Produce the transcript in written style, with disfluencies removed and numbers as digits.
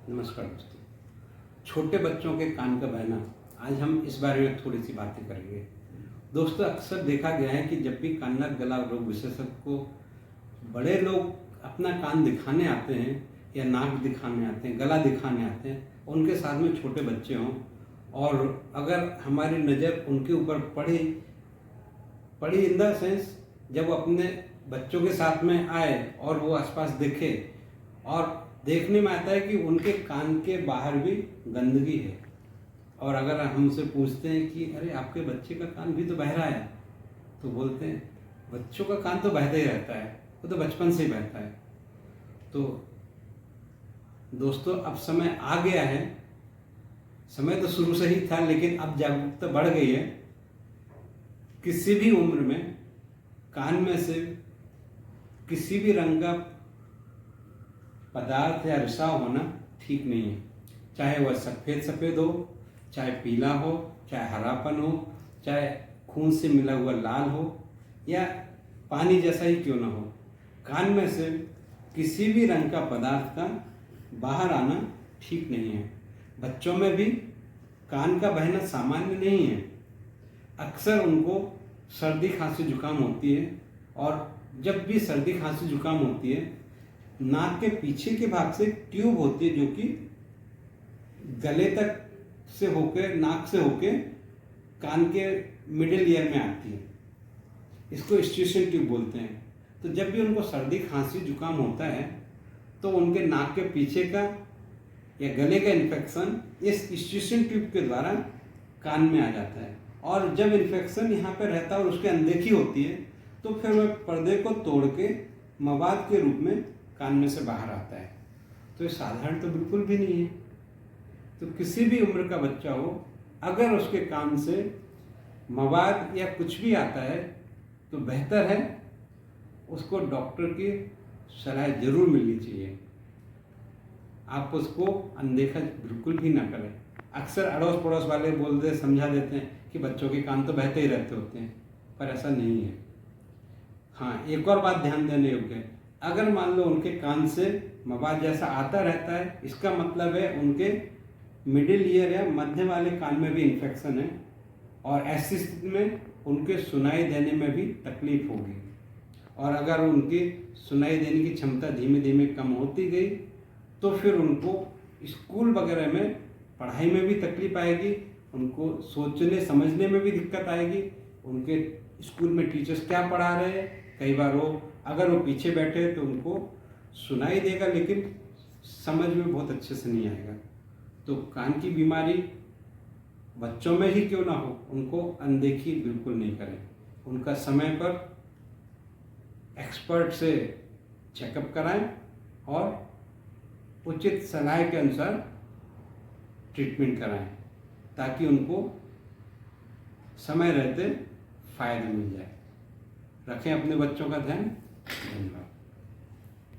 नमस्कार दोस्तों। छोटे बच्चों के कान का बहना, आज हम इस बारे में थोड़ी सी बातें करेंगे। दोस्तों, अक्सर देखा गया है कि जब भी कान नाक गला रोग विशेषज्ञ को बड़े लोग अपना कान दिखाने आते हैं या नाक दिखाने आते हैं, गला दिखाने आते हैं, उनके साथ में छोटे बच्चे हों और अगर हमारी नज़र उनके ऊपर पड़ी इन द सेंस, जब वो अपने बच्चों के साथ में आए और वो आसपास देखे और देखने में आता है कि उनके कान के बाहर भी गंदगी है, और अगर हम उनसे पूछते हैं कि अरे आपके बच्चे का कान भी तो बह रहा है, तो बोलते हैं बच्चों का कान तो बहता ही रहता है, वो तो बचपन से ही बहता है। तो दोस्तों, अब समय आ गया है, समय तो शुरू से ही था लेकिन अब जागरूकता बढ़ गई है। किसी भी उम्र में कान में से किसी भी रंग का पदार्थ या रिसाव होना ठीक नहीं है, चाहे वह सफ़ेद हो, चाहे पीला हो, चाहे हरापन हो, चाहे खून से मिला हुआ लाल हो या पानी जैसा ही क्यों ना हो। कान में से किसी भी रंग का पदार्थ का बाहर आना ठीक नहीं है। बच्चों में भी कान का बहना सामान्य नहीं है। अक्सर उनको सर्दी खांसी जुकाम होती है, और जब भी सर्दी खांसी जुकाम होती है, नाक के पीछे के भाग से ट्यूब होती है जो कि गले तक से होकर, नाक से होकर कान के मिडिल ईयर में आती है। इसको स्ट्यूशन ट्यूब बोलते हैं। तो जब भी उनको सर्दी खांसी जुकाम होता है तो उनके नाक के पीछे का या गले का इन्फेक्शन इस स्ट्यूशन ट्यूब के द्वारा कान में आ जाता है, और जब इन्फेक्शन यहाँ पे रहता है और उसकी अनदेखी होती है तो फिर वह पर्दे को तोड़ के मवाद के रूप में कान में से बाहर आता है। तो ये साधारण तो बिल्कुल भी नहीं है। तो किसी भी उम्र का बच्चा हो, अगर उसके कान से मवाद या कुछ भी आता है तो बेहतर है उसको डॉक्टर की सलाह जरूर मिलनी चाहिए। आप उसको अनदेखा बिल्कुल भी ना करें। अक्सर अड़ोस पड़ोस वाले बोलते समझा देते हैं कि बच्चों के कान तो बहते ही रहते होते हैं, पर ऐसा नहीं है। हाँ, एक और बात ध्यान देने योग्य है, अगर मान लो उनके कान से मवाद जैसा आता रहता है, इसका मतलब है उनके मिडिल ईयर या मध्य वाले कान में भी इन्फेक्शन है, और ऐसी स्थिति में उनके सुनाई देने में भी तकलीफ होगी। और अगर उनकी सुनाई देने की क्षमता धीमे धीमे कम होती गई तो फिर उनको स्कूल वगैरह में पढ़ाई में भी तकलीफ आएगी, उनको सोचने समझने में भी दिक्कत आएगी। उनके स्कूल में टीचर्स क्या पढ़ा रहे हैं, कई बार अगर वो पीछे बैठे तो उनको सुनाई देगा लेकिन समझ में बहुत अच्छे से नहीं आएगा। तो कान की बीमारी बच्चों में ही क्यों ना हो, उनको अनदेखी बिल्कुल नहीं करें। उनका समय पर एक्सपर्ट से चेकअप कराएं और उचित सलाह के अनुसार ट्रीटमेंट कराएं, ताकि उनको समय रहते फ़ायदा मिल जाए। रखें अपने बच्चों का ध्यान। धन्यवाद।